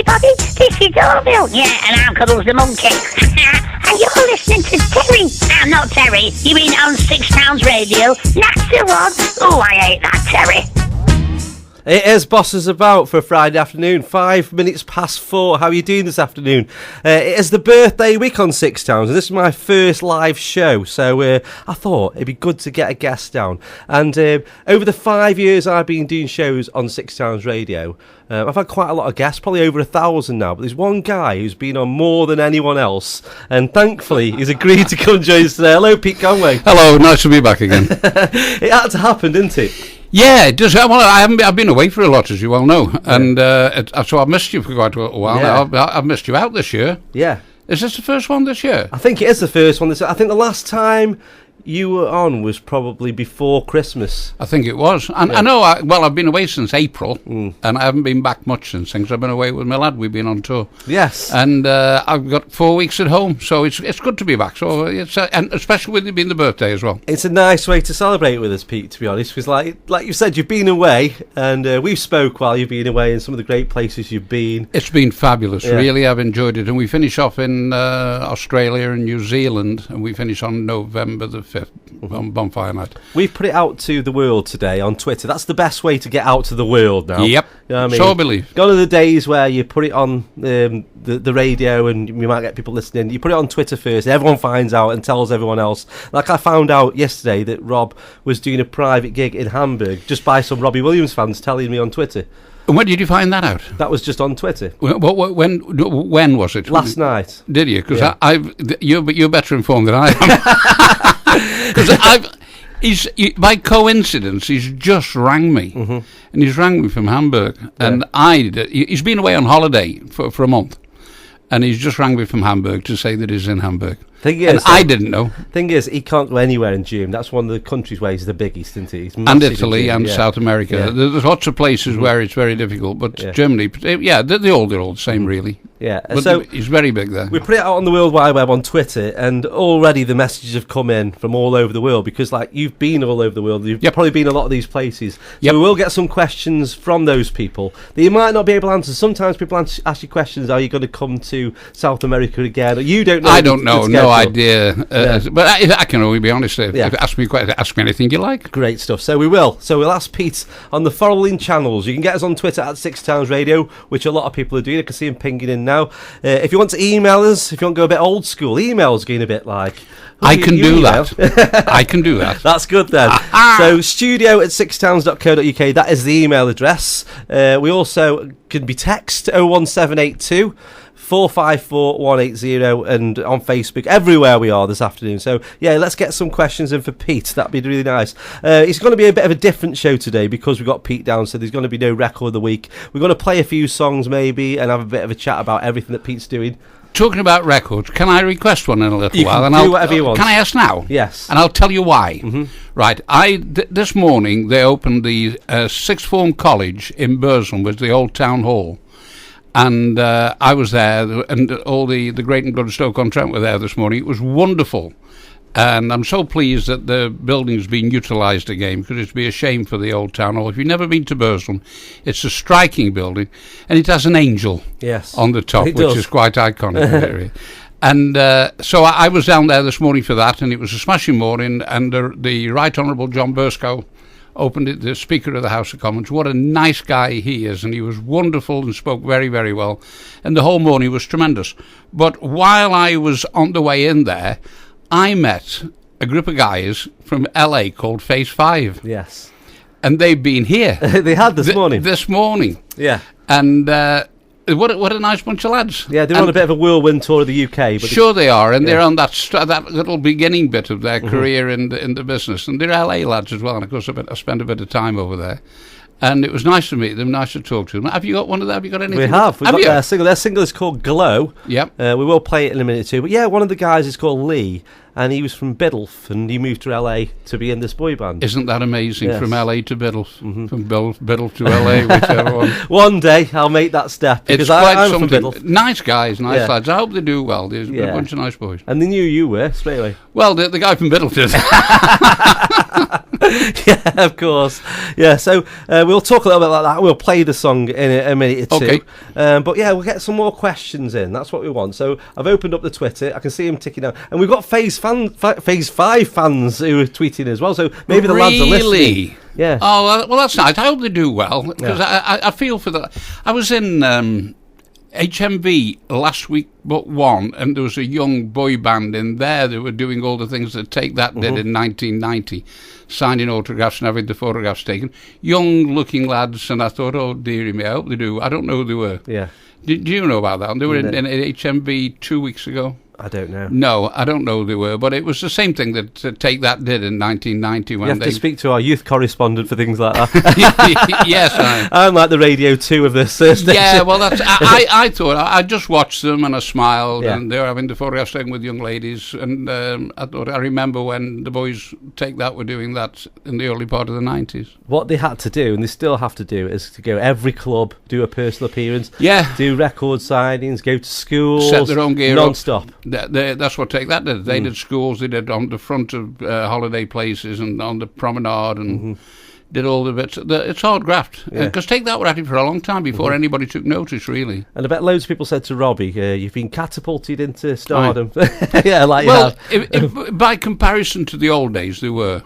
everybody, this is Orville. Yeah, and I'm Cuddles the Monkey. And you're listening to Terry. Not Terry. You mean on 6 Towns Radio? That's the one. Oh, I hate that, Terry. It is Bossons About for Friday afternoon, 5 minutes past 4. How are you doing this afternoon? It is the birthday week on 6 Towns, and this is my first live show, so I thought it'd be good to get a guest down. And over the 5 years I've been doing shows on 6 Towns Radio, I've had quite a lot of guests, probably over 1,000 now, but there's one guy who's been on more than anyone else, and thankfully he's agreed to come join us today. Hello, Pete Conway. Hello, nice to be back again. It had to happen, didn't it? Yeah, it does. Well, I've been away for a lot, as you well know, and so I've missed you for quite a while. Yeah. I've missed you out this year. Yeah. Is this the first one this year? I think it is the first one. I think the last time you were on was probably before Christmas. I think it was. And I know, I've been away since April, and I haven't been back much since, because I've been away with my lad. We've been on tour. Yes. And I've got 4 weeks at home, so it's good to be back. So it's and especially with it being the birthday as well. It's a nice way to celebrate with us, Pete, to be honest, because like you said, you've been away, and we've spoke while you've been away in some of the great places you've been. It's been fabulous, really. I've enjoyed it. And we finish off in Australia and New Zealand, and we finish on November the 5th. On Bonfire Night. We've put it out to the world today on Twitter. That's the best way to get out to the world now. Yep. You know what I mean? So I believe. Gone are the days where you put it on the radio and you might get people listening. You put it on Twitter first, everyone finds out and tells everyone else. Like I found out yesterday that Rob was doing a private gig in Hamburg just by some Robbie Williams fans telling me on Twitter. And when did you find that out? That was just on Twitter. When was it? Last night. Did you? Because you're better informed than I am. Because by coincidence, he's just rang me, and he's rang me from Hamburg, and he's been away on holiday for a month, and he's just rang me from Hamburg to say that he's in Hamburg. I didn't know. Thing is, he can't go anywhere in June. That's one of the countries where he's the biggest, isn't he? And Italy and South America. Yeah. There's lots of places where it's very difficult, but Germany, they're all the same, really. Yeah, but so he's very big there. We put it out on the World Wide Web on Twitter, and already the messages have come in from all over the world, because like you've been all over the world, you've probably been a lot of these places. So we will get some questions from those people that you might not be able to answer. Sometimes people ask you questions: are you going to come to South America again? Or you don't know. I don't know. No idea. But I can only be honest. If ask me anything you like. Great stuff. So we will. So we'll ask Pete on the following channels. You can get us on Twitter at 6 Towns Radio, which a lot of people are doing. I can see him pinging in now. If you want to email us, if you want to go a bit old school, emails getting a bit like... I can do that. I can do that. That's good then. So studio@6towns.co.uk, that is the email address. We also can be text 01782 454 180, and on Facebook, everywhere we are this afternoon. So let's get some questions in for Pete. That'd be really nice. It's going to be a bit of a different show today because we've got Pete down, so there's going to be no record of the week. We're going to play a few songs maybe and have a bit of a chat about everything that Pete's doing. Talking about records, can I request one in a little while? You can do whatever you want. Can I ask now? Yes. And I'll tell you why. Right. This morning they opened the sixth form college in Burslem, was the old town hall. And I was there, and all the great and good Stoke-on-Trent were there this morning. It was wonderful. And I'm so pleased that the building's been utilised again, because it'd be a shame for the old town hall. If you've never been to Burslem, it's a striking building, and it has an angel on the top, which is quite iconic. And so I was down there this morning for that, and it was a smashing morning, and the Right Honourable John Burskow opened it, the Speaker of the House of Commons. What a nice guy he is, and he was wonderful and spoke very, very well. And the whole morning was tremendous. But while I was on the way in there, I met a group of guys from LA called Phase 5. Yes. And they've been here. They had this morning. This morning. Yeah. And what a nice bunch of lads. Yeah, they're on a bit of a whirlwind tour of the UK. But sure they are, and they're on that little beginning bit of their career in the business. And they're LA lads as well, and of course I spent a bit of time over there. And it was nice to meet them, nice to talk to them. Have you got one of them? Have you got anything? We have. We've got their single. Their single is called Glow. Yep. We will play it in a minute or two. But yeah, one of the guys is called Lee, and he was from Biddulph, and he moved to LA to be in this boy band. Isn't that amazing? Yes. From LA to Biddulph. From Biddulph to LA, whichever one. One day I'll make that step, because I'm from Biddulph. Nice guys, nice lads. I hope they do well. There's a bunch of nice boys. And they knew you were straight away. Well, the guy from Biddulph did. Yeah, of course. Yeah, so we'll talk a little bit like that. We'll play the song in a minute or two. Okay. But yeah, we'll get some more questions in. That's what we want. So I've opened up the Twitter. I can see him ticking out. And we've got Phase 5 fans who are tweeting as well. So maybe the lads are listening. Yeah. Oh, well, that's nice. I hope they do well, because I feel for that. I was in HMV last week but one, and there was a young boy band in there that were doing all the things that Take That did in 1990, signing autographs and having the photographs taken. Young-looking lads, and I thought, oh, dearie me, I hope they do. I don't know who they were. Yeah. Do you know about that? They were in HMV 2 weeks ago. I don't know. No, I don't know who they were, but it was the same thing that Take That did in 1990. When you have to speak to our youth correspondent for things like that. Yes, I'm like the Radio 2 of this station. Yeah, well, that's. I thought I just watched them and I smiled, and they were having the photographs taken with young ladies, and I thought I remember when the boys Take That were doing that in the early part of the 90s. What they had to do, and they still have to do, is to go every club, do a personal appearance, do record signings, go to schools, set their own gear non-stop. That's what Take That did. They did schools, they did on the front of holiday places and on the promenade, and did all the bits. It's hard graft. Because Take That were at it for a long time before anybody took notice, really. And I bet loads of people said to Robbie, you've been catapulted into stardom. Yeah, like well, if, by comparison to the old days, they were.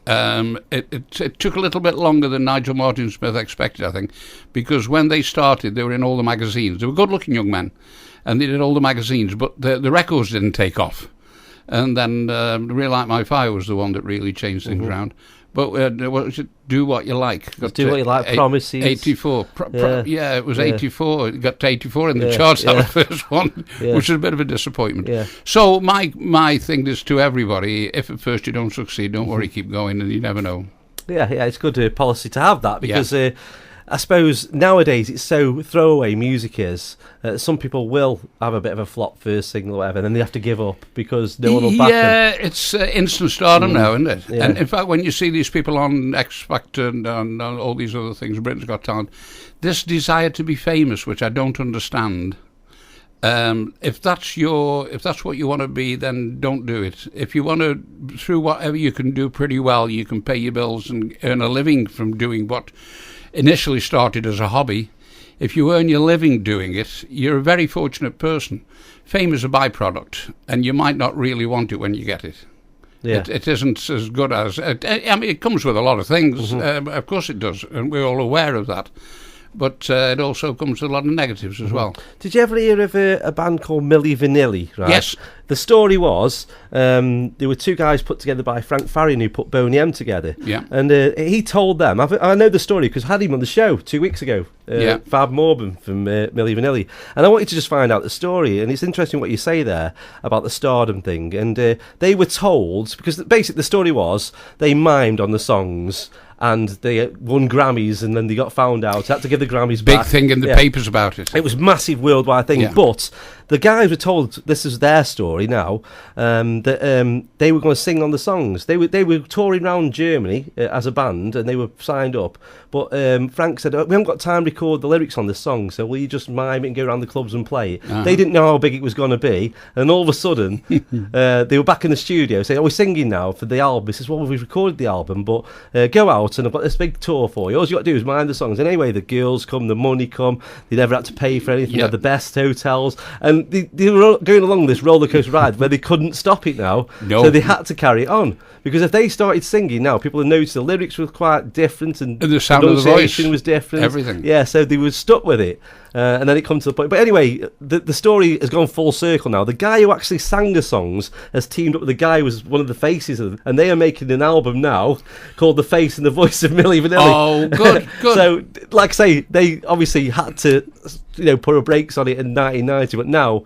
It took a little bit longer than Nigel Martin Smith expected, I think, because when they started, they were in all the magazines. They were good-looking young men, and they did all the magazines, but the records didn't take off. And then Real Like My Fire was the one that really changed things around. But what was it? Do What You Like. Do What You Like, Promises. 84. It was 84. It got to 84 in the charts, that was the first one, which is a bit of a disappointment. Yeah. So my thing is to everybody, if at first you don't succeed, don't worry, keep going, and you never know. Yeah, it's good policy to have that, because... I suppose nowadays it's so throwaway music is. Some people will have a bit of a flop first single or whatever, and then they have to give up because no one will back them. Yeah, it's instant stardom now, isn't it? Yeah. And in fact, when you see these people on X Factor and all these other things, Britain's Got Talent, this desire to be famous, which I don't understand. If that's what you want to be, then don't do it. If you want to, through whatever you can do pretty well, you can pay your bills and earn a living from doing what initially started as a hobby. If you earn your living doing it, you're a very fortunate person. Fame is a byproduct, and you might not really want it when you get it. Yeah. It isn't as good as... I mean, it comes with a lot of things. Of course it does, and we're all aware of that. But it also comes with a lot of negatives as well. Did you ever hear of a band called Milli Vanilli? Right? Yes. The story was there were two guys put together by Frank Farrion who put Boney M together. Yeah. And he told them, I know the story because I had him on the show 2 weeks ago, Fab Morban from Milli Vanilli. And I wanted to just find out the story. And it's interesting what you say there about the stardom thing. And they were told, because basically the story was they mimed on the songs, and they won Grammys, and then they got found out. Had to give the Grammys back. Big thing in the papers about it. It was massive worldwide thing. Yeah. But the guys were told, this is their story now, that they were going to sing on the songs. They were touring around Germany as a band, and they were signed up. But Frank said, we haven't got time to record the lyrics on this song, so will you just mime it and go around the clubs and play it? They didn't know how big it was going to be. And all of a sudden, they were back in the studio saying, we're singing now for the album. He says, well, we've recorded the album, but go out and I've got this big tour for you. All you got to do is mind the songs. And anyway, the girls come, the money come. They never had to pay for anything. They had the best hotels. And they were going along this roller coaster ride where they couldn't stop it now. No. So they had to carry it on. Because if they started singing now, people would notice the lyrics were quite different and the sound of the voice was different. Everything. Yeah, so they were stuck with it. And then it comes to the point. But anyway, the story has gone full circle now. The guy who actually sang the songs has teamed up with the guy who was one of the faces of them, and they are making an album now called The Face and the Voice of Milli Vanilli. Oh, good, good. So, like I say, they obviously had to, put a brakes on it in 1990, but now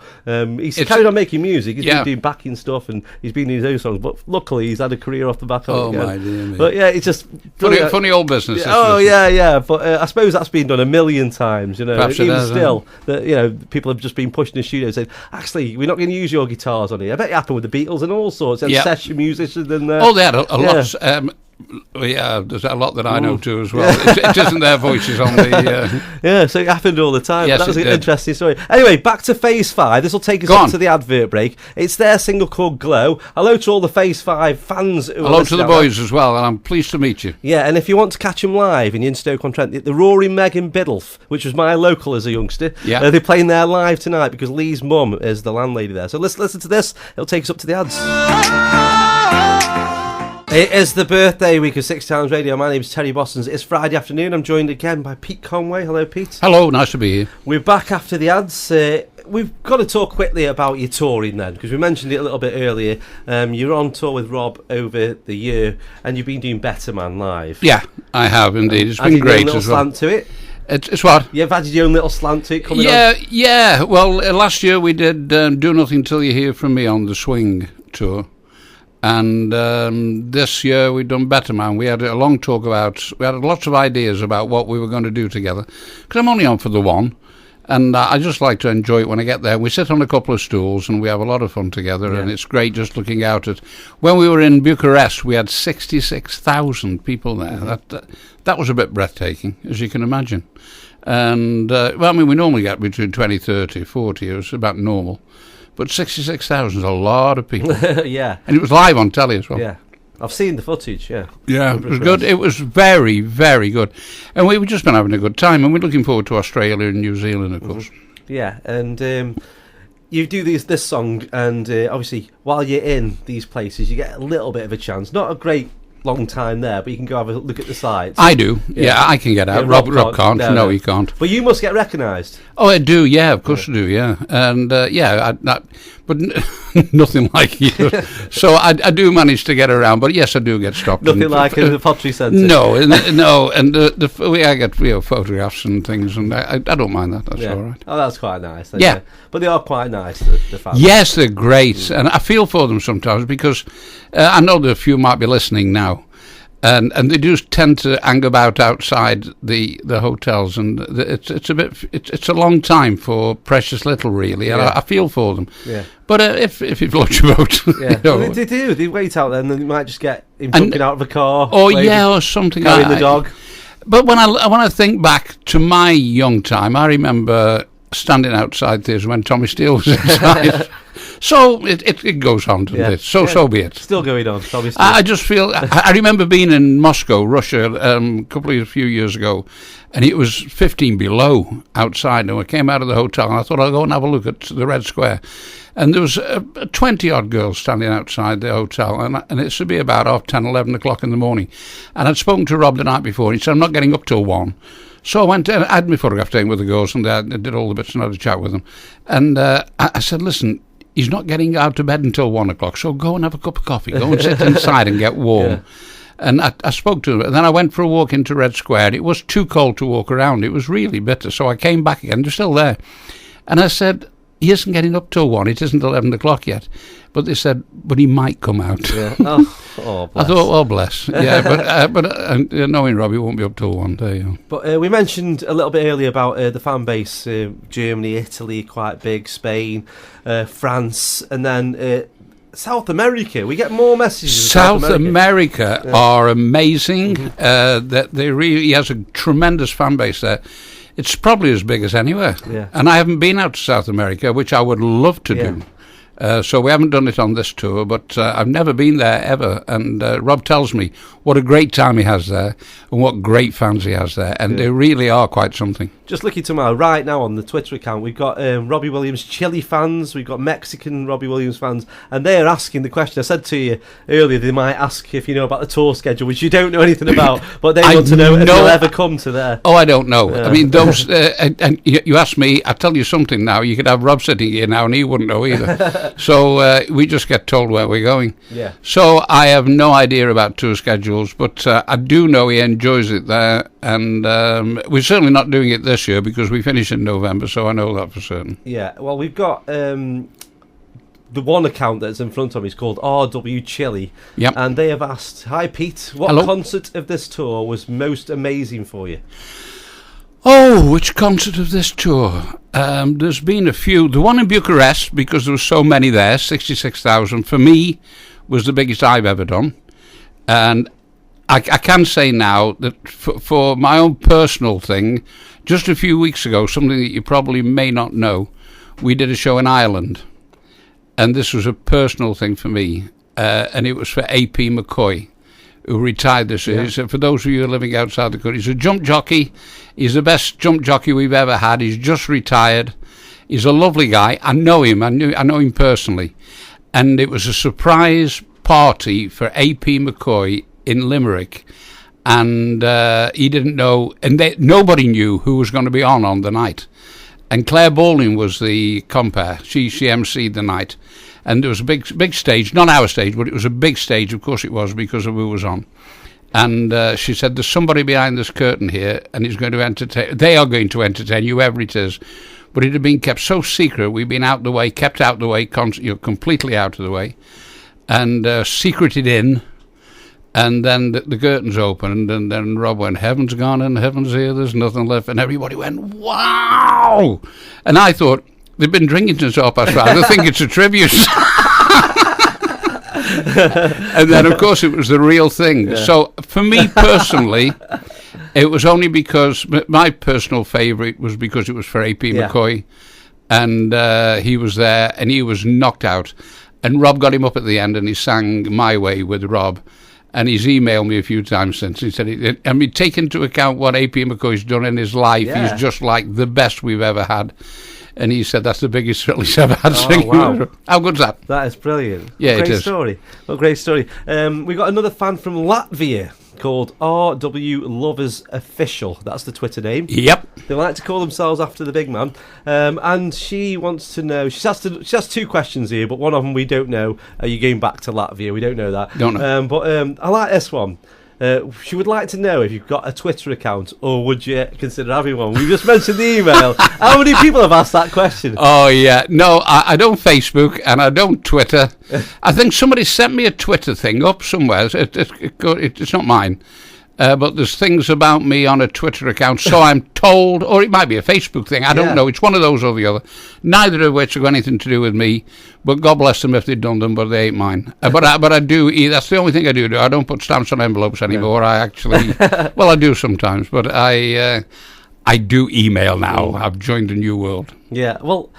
he's carried on making music. He's been doing backing stuff, and he's been doing his own songs, but luckily he's had a career off the back of it. Oh, my dear me. But yeah, it's just... Funny old business. Yeah. But I suppose that's been done a million times, Perhaps it has, still, that people have just been pushing the studio saying, actually, we're not going to use your guitars on here. I bet it happened with the Beatles and all sorts. And session musicians and... they had a lot. Well, yeah, there's a lot that I know too as well. It isn't their voices on the... Yeah, so it happened all the time. Yes, That was it an did. interesting story. Anyway, back to Phase 5. This will take us Go up on. to the advert break. It's their single called Glow. Hello to all the Phase 5 fans. Who are Hello to listening the out there. boys as well, and I'm pleased to meet you. Yeah, and if you want to catch them live in Stoke-on-Trent, the Roaring Meg in Biddulph, which was my local as a youngster, Yeah. they're playing there live tonight because Lee's mum is the landlady there. So let's listen to this. It'll take us up to the ads. It is the birthday week of Six Towns Radio. My name's Terry Bossons. It's Friday afternoon. I'm joined again by Pete Conway. Hello, Pete. Hello, nice to be here. We're back after the ads. We've got to talk quickly about your touring then, because we mentioned it a little bit earlier. You're on tour with Rob over the year, and you've been doing Better Man live. Yeah, I have indeed. It's Added been your great own little as well. slant to it. It's what? You've added your own little slant to it coming Yeah, on. yeah. Well, last year we did Do Nothing Till You Hear From Me on the Swing tour. And this year we've done Better Man. We had a long talk about, we had lots of ideas about what we were going to do together. Because I'm only on for the one. And I just like to enjoy it when I get there. We sit on a couple of stools and we have a lot of fun together. Yeah. And it's great just looking out at... When we were in Bucharest, we had 66,000 people there. Mm-hmm. That was a bit breathtaking, as you can imagine. And, well, I mean, we normally get between 20, 30, 40. It was about normal. But 66,000 is a lot of people. Yeah. And it was live on telly as well. Yeah. I've seen the footage, yeah. Yeah, it was good. It was very, very good. And we've just been having a good time. And we're looking forward to Australia and New Zealand, of course. Yeah, and you do this song, and obviously while you're in these places, you get a little bit of a chance. Not a great long time there, but you can go have a look at the sites. I do. Yeah, I can get out. Yeah, Rob can't. No, he can't. But you must get recognised. Oh, I do. Yeah, of course I do. Yeah, and but nothing like you. So I do manage to get around. But yes, I do get stopped. Nothing like in the Pottery Centre. No, and I get photographs and things, and I don't mind that. That's all right. Oh, that's quite nice. Then, Yeah. But they are quite nice, the fans. Yes, they're great, and I feel for them sometimes because I know that a few might be listening now, and they do tend to hang about outside the hotels, and it's a long time for precious little, really, and Yeah. I feel for them. Yeah. But if you've lost your boat, Yeah. you know, Well, they do. They wait out there, and then they might just get him jumping out of a car. or waving, or something, carrying the dog. But when I think back to my young time, I remember standing outside theatres when Tommy Steele was inside. So it goes on, doesn't Yeah. it? So Yeah. so be it. Still going on, obviously. I just feel... I remember being in Moscow, Russia, a few years ago, and it was 15 below outside, and we came out of the hotel, and I thought I'll go and have a look at the Red Square. And there was 20-odd girls standing outside the hotel, and it should be about 10, 11 o'clock in the morning. And I'd spoken to Rob the night before, and he said, I'm not getting up till 1. So I went and I had my photograph taken with the girls, and I did all the bits and had a chat with them. And I said, listen, he's not getting out to bed until 1 o'clock, so go and have a cup of coffee. Go and sit inside and get warm. Yeah. And I spoke to him, and then I went for a walk into Red Square. It was too cold to walk around. It was really bitter. So I came back again. They're still there. And I said, he isn't getting up till 1. It isn't 11 o'clock yet. But they said, but he might come out. Yeah. Oh, I bless. thought, well, bless. Yeah, but knowing Robbie won't be up till 1. There you go. But we mentioned a little bit earlier about the fan base. Germany, Italy, quite big. Spain, France, and then South America. We get more messages. South America are amazing. That he has a tremendous fan base there. It's probably as big as anywhere. Yeah. And I haven't been out to South America, which I would love to do. So we haven't done it on this tour, but I've never been there ever. And Rob tells me what a great time he has there and what great fans he has there. And they really are quite something. Just looking tomorrow, right now on the Twitter account, we've got Robbie Williams Chile fans, we've got Mexican Robbie Williams fans, and they are asking the question. I said to you earlier, they might ask if you know about the tour schedule, which you don't know anything about, but they want to know if they'll ever come to there. Oh, I don't know. I mean, those, and you ask me, I'll tell you something now. You could have Rob sitting here now, and he wouldn't know either. So we just get told where we're going. Yeah. So I have no idea about tour schedules, but I do know he enjoys it there, and we're certainly not doing it this year because we finish in November, so I know that for certain. Yeah, well, we've got the one account that's in front of me is called RW Chile, and they have asked, hi Pete, what concert of this tour was most amazing for you? Oh, which concert of this tour? There's been a few. The one in Bucharest, because there were so many there, 66,000, for me, was the biggest I've ever done. And I can say now that for my own personal thing, just a few weeks ago, something that you probably may not know, we did a show in Ireland, and this was a personal thing for me, and it was for A.P. McCoy, who retired this year. So for those of you who are living outside the country, he's a jump jockey. He's the best jump jockey we've ever had. He's just retired. He's a lovely guy. I know him. I know him personally, and it was a surprise party for A.P. McCoy in Limerick, and he didn't know, and nobody knew who was going to be on the night. And Claire Baldwin was the compere. She emceed the night, and there was a big stage, not our stage, but it was a big stage. Of course, it was because of who was on. And she said, "There's somebody behind this curtain here, and he's going to entertain. They are going to entertain you, whoever it is." But it had been kept so secret. We'd been out the way, kept out the way, completely out of the way, and secreted in. And then the curtains opened, and then Rob went, "Heaven's gone and heaven's here, there's nothing left." And everybody went, "Wow!" And I thought, they've been drinking since 5:30. I think it's a tribute. And then, of course, it was the real thing. Yeah. So, for me personally, it was only because my personal favourite was because it was for A.P. McCoy. And he was there, and he was knocked out. And Rob got him up at the end, and he sang My Way with Rob. And he's emailed me a few times since. He said, I mean, take into account what A.P. McCoy's done in his life, he's just like the best we've ever had. And he said that's the biggest thrill he's ever had singing. Wow. How good's that? That is brilliant. Yeah, it is. Great story. What a great story. We got another fan from Latvia called RW Lovers Official. That's the Twitter name. Yep. They like to call themselves after the big man. And she wants to know, she has two questions here, but one of them we don't know. Are you going back to Latvia? We don't know that. Don't know. But I like this one. She would like to know if you've got a Twitter account, or would you consider having one? We just mentioned the email. How many people have asked that question? Oh, yeah. No, I don't Facebook, and I don't Twitter. I think somebody sent me a Twitter thing up somewhere. It's not mine. But there's things about me on a Twitter account, so I'm told, or it might be a Facebook thing, I don't know, it's one of those or the other, neither of which have anything to do with me, but God bless them if they've done them, but they ain't mine. But I do, that's the only thing I do. I don't put stamps on envelopes anymore. I actually, well, I do sometimes, but I do email now. I've joined a new world. Yeah, well,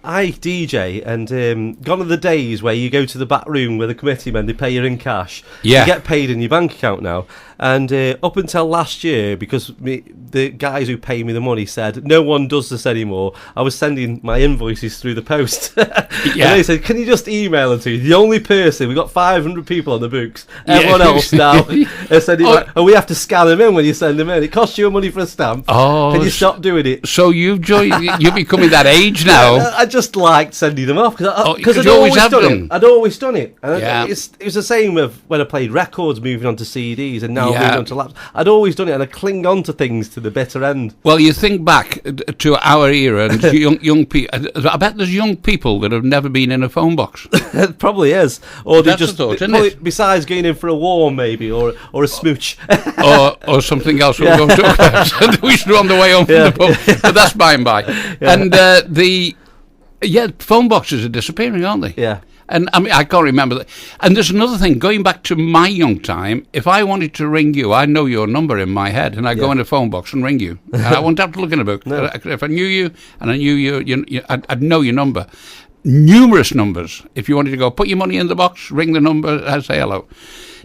I DJ, and gone are the days where you go to the back room where the committee men, they pay you in cash. Yeah. You get paid in your bank account now. And up until last year, because the guys who pay me the money said no one does this anymore, I was sending my invoices through the post. And they said, can you just email them to you? The only person, we've got 500 people on the books. Everyone else now is sending and we have to scan them in when you send them in. It costs you money for a stamp. Oh, can you stop doing it? So you're becoming that age now. I just liked sending them off because I'd always done it. And it was the same with when I played records, moving on to CDs, and now moving on to laptops. I'd always done it, and I cling on to things to the bitter end. Well, you think back to our era, and young people. I bet there's young people that have never been in a phone box. It probably is, or they That's just a thought, isn't it? Besides going in for a warm, maybe, or a smooch, or something else. We're going to talk about. We should on the way home from the pub, but that's by and by. Yeah. And phone boxes are disappearing, aren't they? Yeah. And I mean, I can't remember that. And there's another thing, going back to my young time, if I wanted to ring you, I know your number in my head, and I go in a phone box and ring you. And I wouldn't have to look in a book. No. If I knew you, and I knew you, I'd know your number. Numerous numbers. If you wanted to go, put your money in the box, ring the number, and say hello.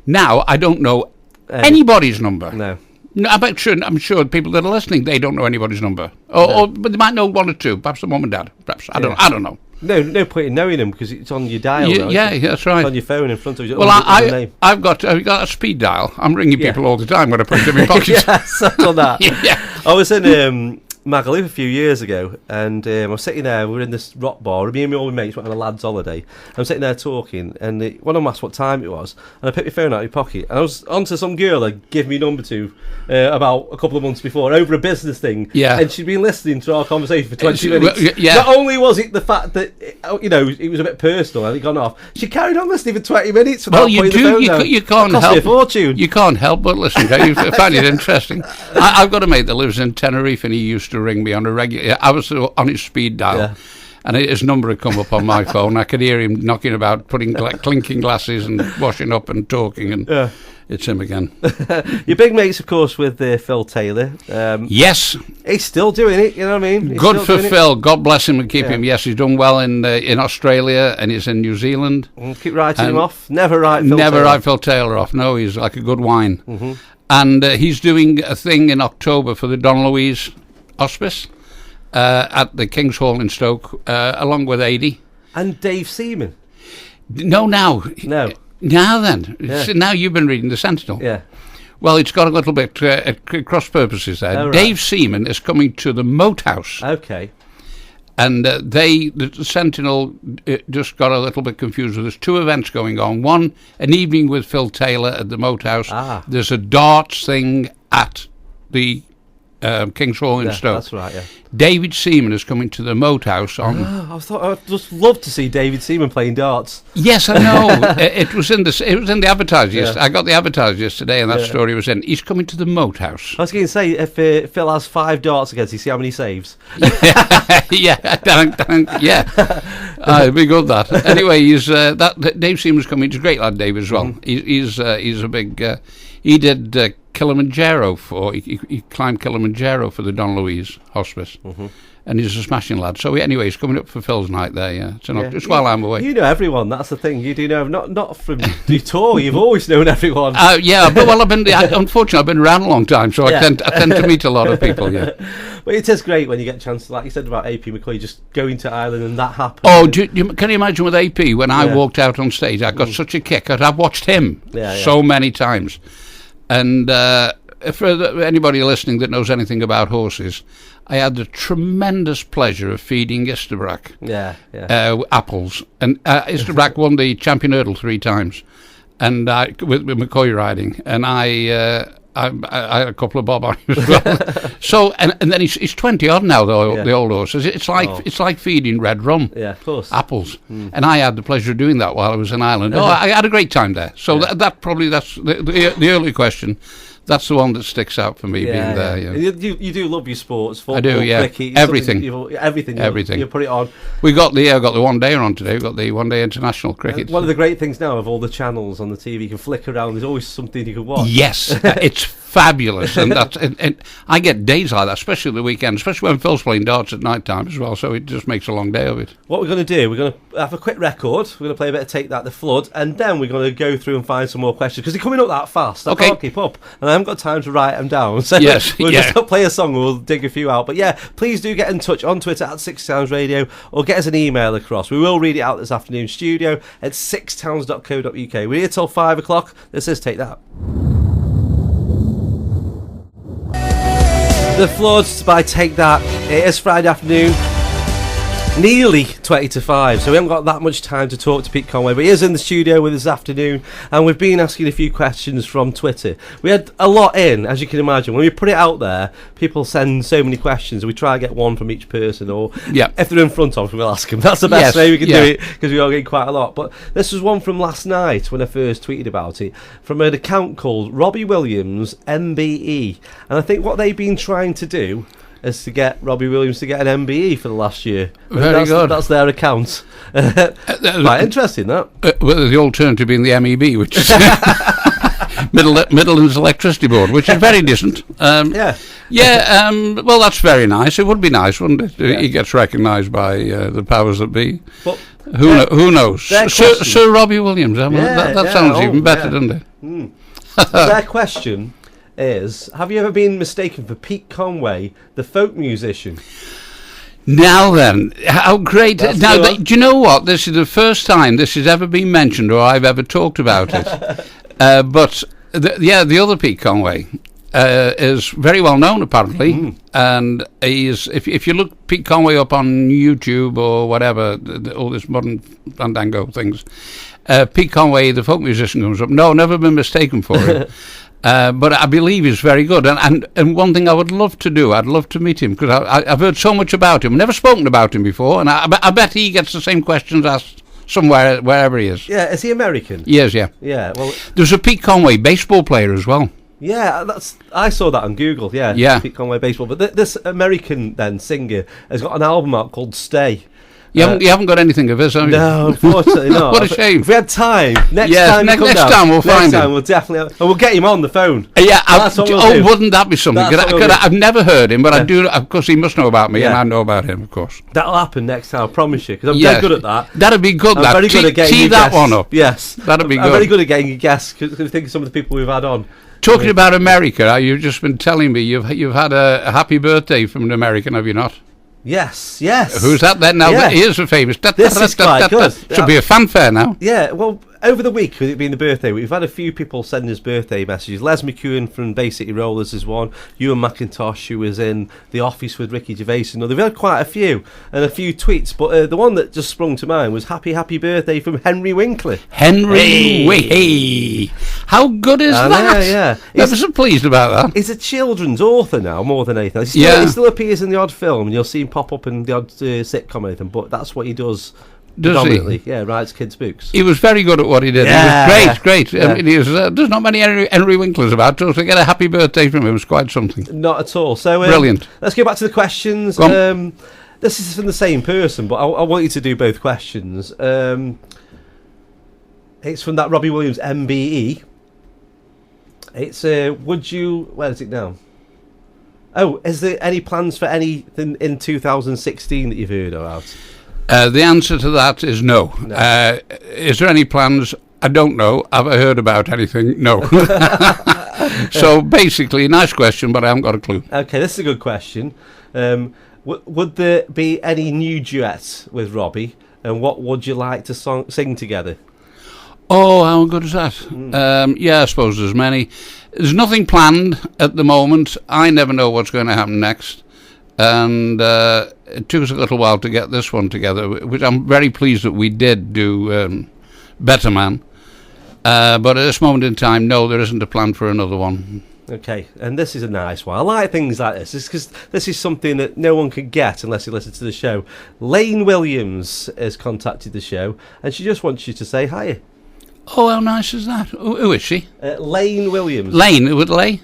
Now, I don't know anybody's number. No. No, I'm sure people that are listening, they don't know anybody's number. But they might know one or two, perhaps the mum and dad. Perhaps, I don't know. No point in knowing them because it's on your dial. Yeah, that's right. It's on your phone in front of you. Well, I've got a speed dial. I'm ringing people all the time when I put them in my pockets. Yes, I've done that. Yeah. I was in Magaluf a few years ago, and I was sitting there. We were in this rock bar. Me and my old mates went on a lad's holiday. I'm sitting there talking, and one of them asked what time it was, and I picked my phone out of my pocket, and I was onto some girl I gave me number to about a couple of months before over a business thing. Yeah. And she'd been listening to our conversation for 20 minutes. Yeah. Not only was it the fact that it was a bit personal and it gone off, she carried on listening for 20 minutes. Well, you do. You can't help. Cost me a fortune. You can't help but listen. You find it interesting. I've got a mate that lives in Tenerife, and he used to ring me on a regular. I was on his speed dial, And his number had come up on my phone. I could hear him knocking about, putting clinking glasses and washing up and talking, and it's him again. Your big mates, of course, with Phil Taylor. Yes. He's still doing it, you know what I mean? Good for Phil. God bless him and keep him. Yes, he's done well in Australia, and he's in New Zealand. Keep writing him off. Never write Phil Taylor off. No, he's like a good wine. Mm-hmm. And he's doing a thing in October for the Don Louise Hospice at the King's Hall in Stoke, along with Adi. And Dave Seaman. No. Now then. Yeah. So now you've been reading the Sentinel. Yeah. Well, it's got a little bit cross purposes there. Oh, right. Dave Seaman is coming to the Moat House. Okay. And the Sentinel just got a little bit confused. There's two events going on. One, an evening with Phil Taylor at the Moat House. There's a darts thing at the King's Hall in Stoke. That's right, yeah. David Seaman is coming to the Moat House on... I thought I'd just love to see David Seaman playing darts. Yes, I know. It was in the advertising yesterday. I got the advertising yesterday, and that story was in. He's coming to the Moat House. I was going to say, if Phil has 5 darts against you, see how many saves? Yeah, it'd be good, that. Anyway, Dave Seaman's coming. He's a great lad, Dave, as well. Mm-hmm. He's a big... he did... Kilimanjaro he climbed Kilimanjaro for the Don Louise Hospice, and he's a smashing lad. So anyway, he's coming up for Phil's night there. Yeah, it's while I'm away. You know everyone. That's the thing. You do know not from the tour. You've always known everyone. Yeah, but unfortunately, I've been around a long time, so I tend to meet a lot of people. Yeah, but it is great when you get a chance, like you said about AP McCoy, just going to Ireland and that happened. Oh, can you imagine with AP when I walked out on stage? I got such a kick. I've watched him so many times. And for anybody listening that knows anything about horses, I had the tremendous pleasure of feeding Isterbrack apples. And Isterbrack won the Champion Hurdle 3 times, and with McCoy riding. And I had a couple of bob on him as well. So and then he's 20 odd now, the old horses. It's like feeding red rum. Yeah, of course. Apples. And I had the pleasure of doing that while I was in Ireland. I had a great time there. So that's the early question. That's the one that sticks out for me being there. Yeah. You do love your sports, football, I do, yeah. cricket, everything. Everything. You put it on. We got the one day on today. We got the one day international cricket. One of the great things now of all the channels on the TV, you can flick around. There's always something you can watch. Yes, it's fabulous, and I get days like that, especially the weekend, especially when Phil's playing darts at night time as well. So it just makes a long day of it. What we're going to do, we're going to have a quick record. We're going to play a bit of Take That, The Flood, and then we're going to go through and find some more questions because they're coming up that fast. I can't keep up, and I haven't got time to write them down. So we'll just play a song. We'll dig a few out. But yeah, please do get in touch on Twitter at 6 Towns Radio, or get us an email across. We will read it out this afternoon. Studio at 6towns.co.uk. We're here till 5 o'clock. This is Take That. The Floods by Take That. It is Friday afternoon, nearly 20 to 5, so we haven't got that much time to talk to Pete Conway, but he is in the studio with us this afternoon, and we've been asking a few questions from Twitter. We had a lot in, as you can imagine. When we put it out there, people send so many questions, and we try to get one from each person, or if they're in front of us, we'll ask them. That's the best way we can do it, because we are getting quite a lot. But this was one from last night, when I first tweeted about it, from an account called Robbie Williams, MBE, and I think what they've been trying to do is to get Robbie Williams to get an MBE for the last year. Very good. That's their account. Quite interesting, that. Well, the alternative being the MEB, which is Midlands Electricity Board, which is very decent. Well, that's very nice. It would be nice, wouldn't it? Yeah. He gets recognised by the powers that be. But who knows? Sir Robbie Williams. That sounds even better, doesn't it? Their question is, have you ever been mistaken for Pete Conway, the folk musician? Now then, how great. Do you know what? This is the first time this has ever been mentioned or I've ever talked about it. But the other Pete Conway is very well known, apparently. And he's, if you look Pete Conway up on YouTube or whatever, all this modern fandango things, Pete Conway, the folk musician, comes up. No, never been mistaken for him. But I believe he's very good, and one thing I would love to do, I'd love to meet him, because I've heard so much about him. I've never spoken about him before, and I bet he gets the same questions asked somewhere, wherever he is. Yeah, is he American? He is, yeah. Yeah, well... There's a Pete Conway baseball player as well. Yeah, I saw that on Google, yeah. Pete Conway baseball, but this American then singer has got an album out called Stay. You haven't got anything of his, have you? No, unfortunately not. What a shame. If we had time, next next time we'll find him. We'll definitely, and we'll get him on the phone. That's what we'll do. Wouldn't that be something? I've never heard him, but I do. Of course, he must know about me, and I know about him, of course. That'll happen next time, I promise you, because I'm very good at that. That'd be good. I'm very good at getting tee that one up. Yes, that'd be good. I'm very good at getting a guess. Because I think of some of the people we've had on. Talking about America, you've just been telling me you've had a happy birthday from an American, have you not? Yes. Who's that then? Now, here's a famous. This is quite good. Should be a fanfare now. Yeah, well, over the week, with it being the birthday week, we've had a few people sending us birthday messages. Les McEwen from Bay City Rollers is one. Ewan McIntosh, who was in The Office with Ricky Gervais. And they've had quite a few, and a few tweets. But the one that just sprung to mind was happy birthday from Henry Winkley. Hey. How good is that? Yeah. I was so pleased about that. He's a children's author now, more than anything. He still appears in the odd film, and you'll see him pop up in the odd sitcom or anything, but that's what he does. Does he? Yeah, writes kids' books. He was very good at what he did. Yeah. He was great. Yeah. I mean, there's not many Henry Winklers about, so to get a happy birthday from him was quite something. Not at all. So brilliant. Let's go back to the questions. This is from the same person, but I want you to do both questions. It's from that Robbie Williams MBE. It's where is it now? Oh, is there any plans for anything in 2016 that you've heard about? The answer to that is no. Is there any plans? I don't know. Have I heard about anything? No. So basically, nice question, but I haven't got a clue. Okay, this is a good question. Would there be any new duets with Robbie, and what would you like to sing together? Oh, how good is that? Yeah, I suppose there's many. There's nothing planned at the moment. I never know what's going to happen next. And it took us a little while to get this one together, which I'm very pleased that we did do Better Man. But at this moment in time, no, there isn't a plan for another one. Okay, and this is a nice one. I like things like this. It's because this is something that no one can get unless you listen to the show. Lane Williams has contacted the show, and she just wants you to say hi. Oh, how nice is that? Who is she? Lane Williams. Lane, with Lane?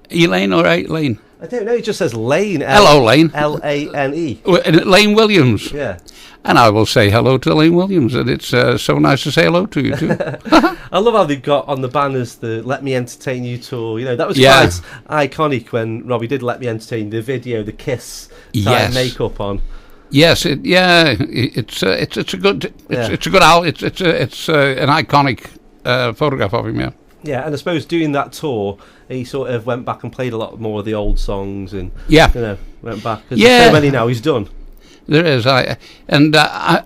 Elaine or Lane? I don't know, it just says Lane. Hello, Lane. Lane. Lane Williams. Yeah. And I will say hello to Lane Williams, and it's so nice to say hello to you too. I love how they got on the banners the Let Me Entertain You tour. You know, that was quite iconic when Robbie did Let Me Entertain You, the video, the Kiss type makeup on. Yes, it's a good it's an iconic photograph of him. Yeah, and I suppose doing that tour, he sort of went back and played a lot more of the old songs, and went back. There's so many now he's done. There is, I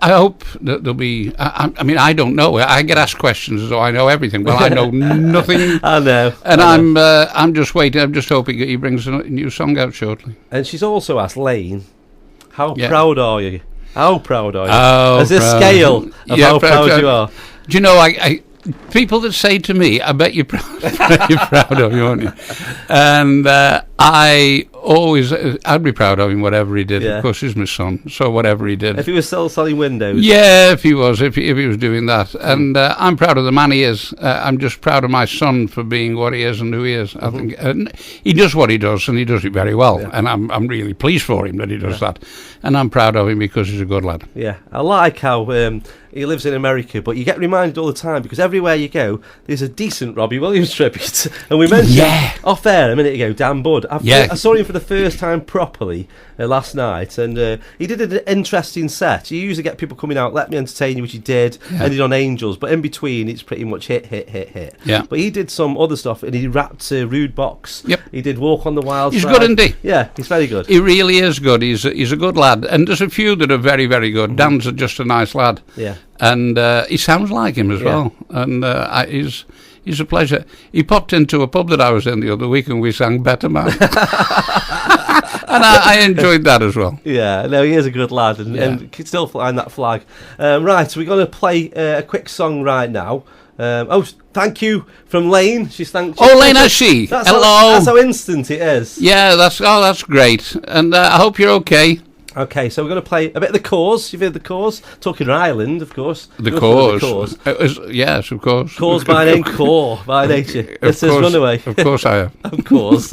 hope that there'll be. I mean, I don't know. I get asked questions as though I know everything. Well, I know nothing. I know, and I'm just waiting. I'm just hoping he brings a new song out shortly. And she's also asked Lane, "How proud are you? How proud are you?" Oh, there's a scale of how proud you are. Do you know? I people that say to me, "I bet you're proud of me, aren't you?" And I'd be proud of him, whatever he did. Of course, he's my son, so whatever he did. If he was still selling windows. Yeah, if he was doing that. And I'm proud of the man he is. I'm just proud of my son for being what he is and who he is. I think he does what he does, and he does it very well. Yeah. And I'm really pleased for him that he does that. And I'm proud of him because he's a good lad. Yeah, I like how he lives in America, but you get reminded all the time because everywhere you go, there's a decent Robbie Williams tribute. And we mentioned off air a minute ago, Dan Budd. I saw him for the first time properly last night, and he did an interesting set. You usually get people coming out, Let Me Entertain You, which he did, ended on Angels, but in between it's pretty much hit. Yeah. But he did some other stuff, and he rapped Rude Box. Yep. He did Walk on the Wild He's Side. good, isn't he? Yeah, he's very good. He really is good. He's a good lad, and there's a few that are very, very good. Dan's just a nice lad. Yeah. And he sounds like him as well, and he's a pleasure. He popped into a pub that I was in the other week, and we sang Better Man, and I enjoyed that as well. Yeah, no, he is a good lad, and can still flying that flag. Right, so we're going to play a quick song right now. Thank you from Lane. She's thanked you. Oh, Lane, has she? Hello. That's how instant it is. Yeah, that's great, and I hope you're okay. Okay, so we're going to play a bit of The Cause. You've heard The Cause? Talking Ireland, of course. The Cause. Yes, of course. Cause by name, Core by nature. This is Runaway. Of course I am. Of course.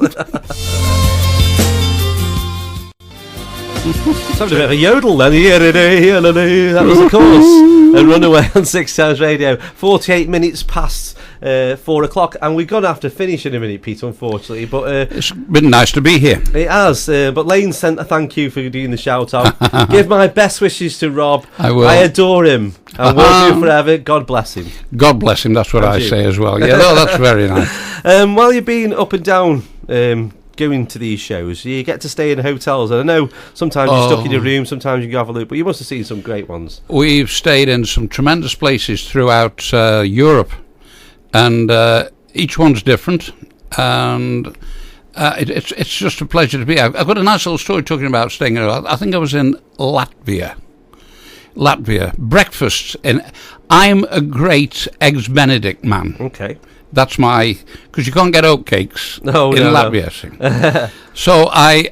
It's having a bit of a yodel then. That was the chorus. And Runaway on 6 Times Radio. 48 minutes past 4 o'clock, and we're going to have to finish in a minute, Pete, unfortunately. But it's been nice to be here. It has. But Lane sent a thank you for doing the shout out. Give my best wishes to Rob. I will. I adore him. And will do forever. God bless him. God bless him. That's what I say as well. Yeah, no, that's very nice. While you've been up and down going to these shows, you get to stay in hotels, and I know sometimes you're stuck in your room, sometimes you can have a look, but you must have seen some great ones. We've stayed in some tremendous places throughout Europe, and each one's different, and it's just a pleasure to be. I've got a nice little story talking about staying in. I think I was in Latvia. Breakfast in. I'm a great Eggs Benedict man. Okay. That's because you can't get oatcakes in Latvia. No. So I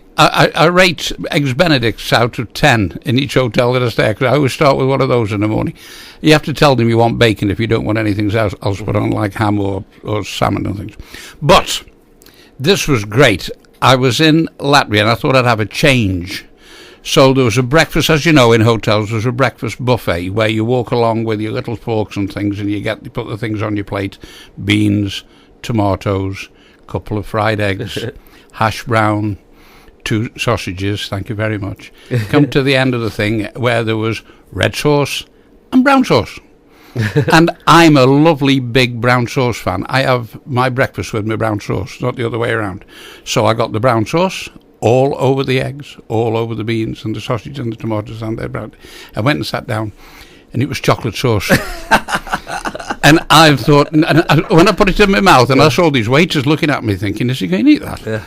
rate Eggs Benedicts out of 10 in each hotel that I stay at, because I always start with one of those in the morning. You have to tell them you want bacon if you don't want anything else put on, like ham or salmon and things. But this was great. I was in Latvia and I thought I'd have a change. So there was a breakfast, as you know, in hotels, there's a breakfast buffet where you walk along with your little forks and things, and you put the things on your plate: beans, tomatoes, a couple of fried eggs, hash brown, 2 sausages, thank you very much. Come to the end of the thing where there was red sauce and brown sauce. And I'm a lovely big brown sauce fan. I have my breakfast with my brown sauce, not the other way around. So I got the brown sauce all over the eggs, all over the beans and the sausage and the tomatoes and the brown. I went and sat down, and it was chocolate sauce. And I thought, when I put it in my mouth, and I saw these waiters looking at me thinking, is he going to eat that? Yeah.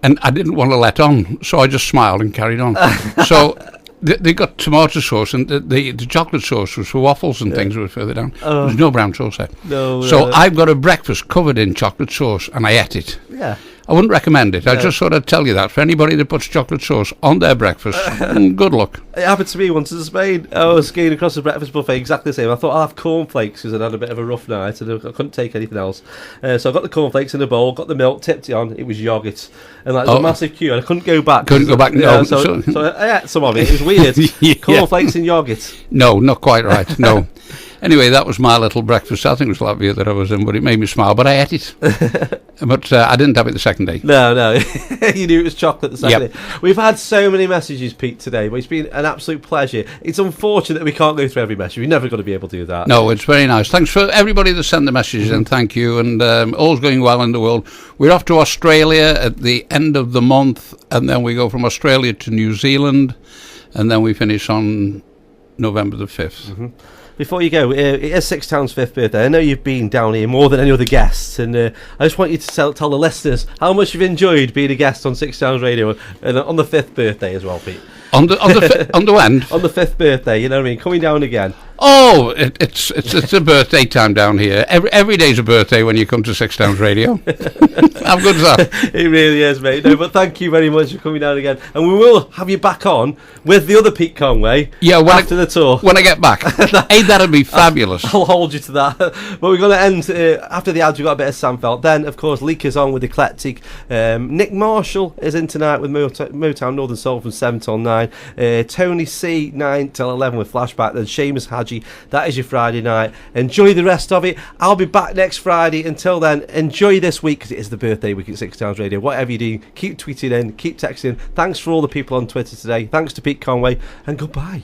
And I didn't want to let on, so I just smiled and carried on. So they got tomato sauce, and the chocolate sauce was for waffles and things were further down. There's no brown sauce there. So I've got a breakfast covered in chocolate sauce, and I ate it. Yeah. I wouldn't recommend it. I just thought I'd tell you that. For anybody that puts chocolate sauce on their breakfast, good luck. It happened to me once in Spain. I was skiing across the breakfast buffet, exactly the same. I thought I'll have cornflakes because I'd had a bit of a rough night and I couldn't take anything else. So I got the cornflakes in a bowl, got the milk, tipped it on. It was yoghurt. And there was a massive queue, and I couldn't go back. No. So I ate some of it. It was weird. Cornflakes and yoghurt. No, not quite right. No. Anyway, that was my little breakfast. I think it was Latvia that I was in, but it made me smile. But I ate it. But I didn't have it the second day. No. You knew it was chocolate the second day. We've had so many messages, Pete, today, but it's been an absolute pleasure. It's unfortunate that we can't go through every message. We're never going to be able to do that. No, it's very nice. Thanks for everybody that sent the messages, and thank you. And all's going well in the world. We're off to Australia at the end of the month, and then we go from Australia to New Zealand, and then we finish on November the 5th. Mm-hmm. Before you go, it is 6 Town's 5th birthday. I know you've been down here more than any other guests, and I just want you to tell the listeners how much you've enjoyed being a guest on 6 Towns Radio and on the 5th birthday as well, Pete. On the end? On the 5th birthday, you know what I mean? Coming down again. Oh, it's a birthday time down here. Every day's a birthday when you come to 6 Towns Radio. How good is that? It really is, mate. No, but thank you very much for coming down again, and we will have you back on with the other Pete Conway. Yeah, after the tour. When I get back. Hey, that'd be fabulous. I'll hold you to that. But we're going to end after the ads. We've got a bit of Samfelt. Then, of course, Leakers on with Eclectic. Nick Marshall is in tonight with Motown Northern Soul from 7 till 9. Tony C 9 till 11 with Flashback. Then Seamus Hadji. That is your Friday night. Enjoy the rest of it. I'll be back next Friday. Until then, enjoy this week because it is the birthday week at 6 Towns Radio. Whatever you do, keep tweeting in, keep texting. Thanks for all the people on Twitter today. Thanks to Pete Conway, and goodbye.